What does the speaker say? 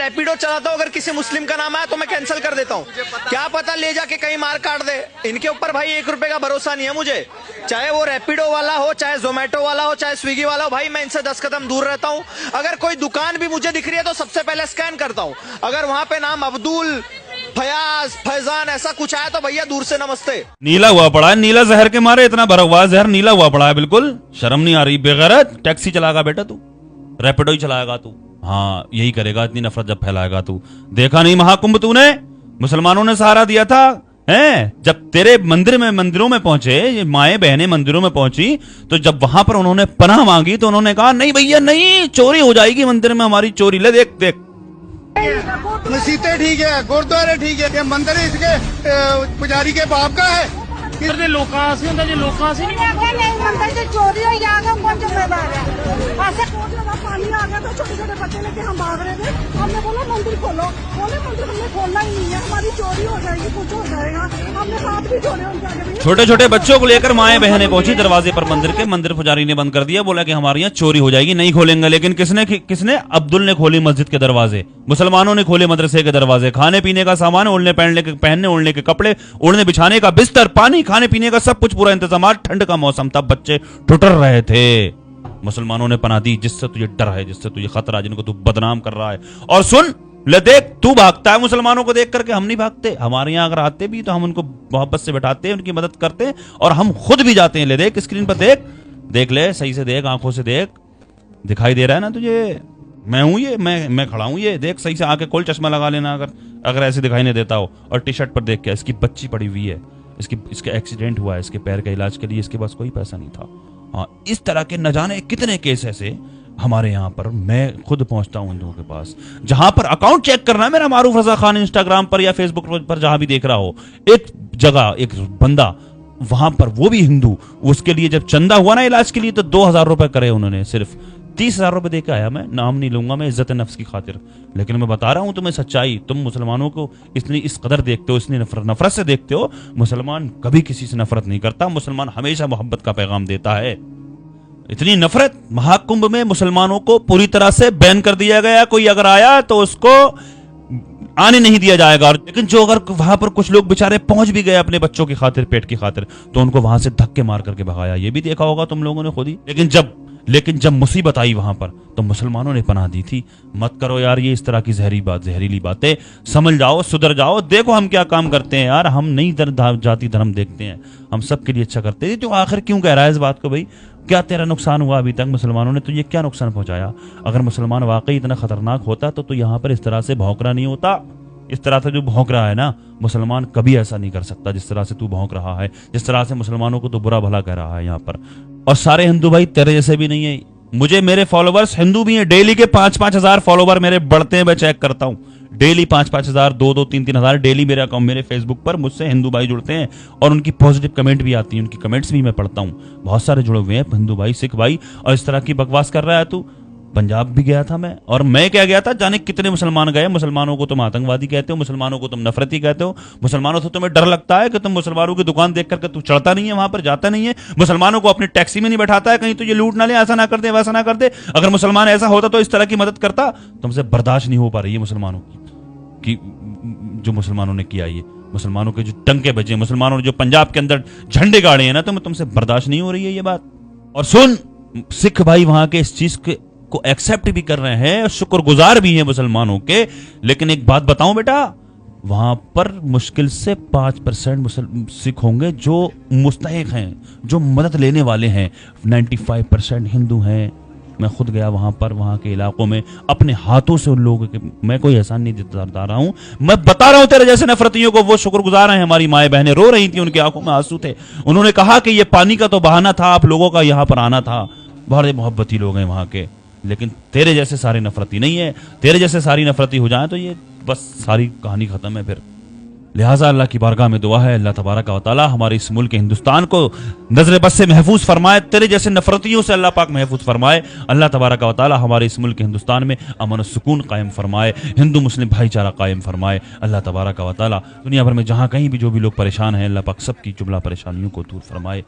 रैपिडो चलाता हूँ, अगर किसी मुस्लिम का नाम आया तो मैं कैंसिल कर देता हूँ। क्या पता ले जाके कहीं मार काट दे। इनके ऊपर भाई 1 रुपए का भरोसा नहीं है मुझे, चाहे वो रैपिडो वाला हो, चाहे जोमेटो वाला हो, चाहे स्विगी वाला हो। भाई मैं इनसे 10 कदम दूर रहता हूँ। अगर कोई दुकान भी मुझे दिख रही है तो सबसे पहले स्कैन करता हूँ। अगर वहां पे नाम अब्दुल, फयाज, फैजान ऐसा कुछ आया तो भैया दूर से नमस्ते। नीला हुआ पड़ा है, नीला जहर के मारे इतना भरा हुआ जहर नीला हुआ पड़ा है। बिल्कुल शर्म नहीं आ रही। बेगैरत टैक्सी चलाएगा बेटा तू, रैपिडो ही चलाएगा तू। हाँ यही करेगा, इतनी नफरत जब फैलाएगा तू। देखा नहीं महाकुंभ तूने, मुसलमानों ने सहारा दिया था हैं? जब तेरे मंदिरों में पहुंचे, माए बहनें मंदिरों में पहुंची, तो जब वहां पर उन्होंने पनाह मांगी तो उन्होंने कहा नहीं भैया नहीं, चोरी हो जाएगी मंदिर में हमारी, चोरी। ले देख देख, मस्जिदें ठीक है, गुरुद्वारे ठीक है, मंदिर इसके पुजारी के बाप का है। लोकां से नहीं मंदिर से चोरी हो जाएगा, कौन जिम्मेदार है? ऐसे पानी आ गया तो छोटे छोटे बच्चे लेके हम भाग रहे थे, हमने बोला मंदिर खोलो, बोले मंदिर हमने खोलना ही नहीं है, हमारी चोरी हो जाएगी, कुछ हो जाएगा। हमने हाथ भी जोड़े उनके आगे। छोटे छोटे बच्चों को लेकर माए बहनें पहुंची दरवाजे पर मंदिर के। मंदिर पुजारी ने बंद कर दिया, बोला कि हमारे यहाँ चोरी हो जाएगी, नहीं खोलेंगे। लेकिन किसने? अब्दुल ने खोली मस्जिद के दरवाजे, मुसलमानों ने खोले मदरसे के दरवाजे। खाने पीने का सामान, पहनने ओढ़ने के कपड़े, ओढ़ने बिछाने का बिस्तर, पानी, खाने पीने का सब कुछ पूरा इंतजाम। ठंड का मौसम था, बच्चे ठुठर रहे थे। मुसलमानों ने पनाह दी, जिससे तुझे डर है, जिससे तुझे खतरा, जिनको तू बदनाम कर रहा है। और सुन ले, देख तू भागता है मुसलमानों को देख करके, हम नहीं भागते। हमारे यहाँ अगर आते भी तो हम उनको मोहब्बत से बैठाते हैं, उनकी मदद करते हैं, और हम खुद भी जाते हैं। ले देख, स्क्रीन पर देख ले, सही से देख, आंखों से देख, दिखाई दे रहा है ना तुझे? मैं हूं ये, मैं खड़ा हूं ये, देख सही से आके खोल, चश्मा लगा लेना अगर ऐसे दिखाई नहीं देता हो। और टी शर्ट पर देख के, इसकी बच्ची पड़ी हुई है, इसका एक्सीडेंट हुआ है, इसके पैर के इलाज के लिए इसके पास कोई पैसा नहीं था। हाँ, इस तरह के न जाने कितने केस ऐसे हमारे यहाँ पर। मैं खुद पहुंचता हूं इन लोगों के पास, जहां पर अकाउंट चेक करना है मेरा, मारूफ रजा खान इंस्टाग्राम पर या फेसबुक पर जहां भी देख रहा हो, एक जगह एक बंदा वहां पर, वो भी हिंदू, उसके लिए जब चंदा हुआ ना इलाज के लिए तो 2000 रुपए करे उन्होंने, सिर्फ 30,000 रुपए दे के आया। मैं नाम नहीं लूंगा, मैं इज्जत नफ्स की खातिर, लेकिन मैं बता रहा हूं तुम्हें सच्चाई। तुम मुसलमानों को इस कदर देखते हो, इतनी नफरत से देखते हो। मुसलमान कभी किसी से नफरत नहीं करता, मुसलमान हमेशा मोहब्बत का पैगाम देता है। इतनी नफरत, महाकुंभ में मुसलमानों को पूरी तरह से बैन कर दिया गया। कोई अगर आया तो उसको आने नहीं दिया जाएगा। लेकिन जो अगर वहां पर कुछ लोग बेचारे पहुंच भी गए अपने बच्चों की खातिर, पेट की खातिर, तो उनको वहां से धक्के मार करके भगाया। ये भी देखा होगा तुम लोगों ने खुद ही। लेकिन जब मुसीबत आई वहां पर, तो मुसलमानों ने पनाह दी थी। मत करो यार ये इस तरह की जहरीली बातें, समझ जाओ, सुधर जाओ। देखो हम क्या काम करते हैं यार, हम नहीं जाति धर्म देखते हैं, हम सबके लिए अच्छा करते हैं। तो आखिर क्यों कह रहा है इस बात को भाई? क्या तेरा नुकसान हुआ अभी तक? मुसलमानों ने तुझे क्या नुकसान पहुंचाया? अगर मुसलमान वाकई इतना खतरनाक होता तो यहाँ पर इस तरह से भौंकना नहीं होता। इस तरह से जो भौंक रहा है ना, मुसलमान कभी ऐसा नहीं कर सकता जिस तरह से तू भौंक रहा है, जिस तरह से मुसलमानों को तो बुरा भला कह रहा है यहाँ पर। और सारे हिंदू भाई तेरे जैसे भी नहीं है। मुझे मेरे फॉलोवर्स हिंदू भी हैं, डेली के 5-5 हजार फॉलोवर मेरे बढ़ते हैं, मैं चेक करता हूं डेली 5-5 हजार, 2-2, 3-3 हजार डेली मेरे अकाउंट, मेरे फेसबुक पर मुझसे हिंदू भाई जुड़ते हैं। और उनकी पॉजिटिव कमेंट भी आती है, उनकी कमेंट्स भी मैं पढ़ता हूं। बहुत सारे जुड़े हुए हैं हिंदू भाई, सिख भाई। और इस तरह की बकवास कर रहा है तू। पंजाब भी गया था मैं, और मैं क्या गया था, जाने कितने मुसलमान गए। मुसलमानों को तुम आतंकवादी कहते हो, मुसलमानों को तुम नफरती कहते हो। मुसलमानों से तुम्हें डर लगता है कि तुम मुसलमानों की दुकान देख करके तू चढ़ता नहीं है, वहां पर जाता नहीं है। मुसलमानों को अपनी टैक्सी में नहीं बैठाता है, कहीं तुझे लूट ना ले, ऐसा ना कर दे, वैसा ना कर दे। अगर मुसलमान ऐसा होता तो इस तरह की मदद करता। तुमसे बर्दाश्त नहीं हो पा रही है मुसलमानों की, जो मुसलमानों ने किया, ये मुसलमानों के जो टंके बजे, मुसलमानों ने जो पंजाब के अंदर झंडे गाड़े हैं ना, तो तुमसे बर्दाश्त नहीं हो रही है ये बात। और सुन, सिख भाई वहां के इस चीज को एक्सेप्ट भी कर रहे हैं, शुक्रगुजार भी हैं मुसलमानों के। लेकिन एक बात बताऊं बेटा, वहां पर मुश्किल से 5% सिख होंगे जो मुस्तहिक हैं, जो मदद लेने वाले हैं। 95% हिंदू हैं। मैं खुद गया वहां पर, वहां के इलाकों में, अपने हाथों से उन लोगों के, मैं कोई एहसान नहीं जता रहा हूं, मैं बता रहा हूं तेरे जैसे नफरतियों को। वो शुक्रगुजार हैं। हमारी माएं बहनें रो रही थी, उनकी आंखों में आंसू थे। उन्होंने कहा कि ये पानी का तो बहाना था, आप लोगों का यहां पर आना था। बड़े मोहब्बती लोग हैं वहां के। लेकिन तेरे जैसे सारे नफरती नहीं है। तेरे जैसे सारी नफरती हो जाए तो ये बस सारी कहानी खत्म है फिर। लिहाजा अल्लाह की बारगाह में दुआ है, अल्लाह तबारक व तआला हमारे इस मुल्क हिंदुस्तान को नजर बद से महफूज फरमाए, तेरे जैसे नफरतियों से अल्लाह पाक महफूज फरमाए। अल्लाह तबारक व तआला हमारे इस मुल्क हिंदुस्तान में अमन और सुकून कायम फरमाए, हिंदू मुस्लिम भाईचारा कायम फरमाए। अल्लाह तबारक व तआला दुनिया भर में जहाँ कहीं भी जो भी लोग परेशान हैं, अल्लाह पाक सबकी जुमला परेशानियों को दूर फरमाए।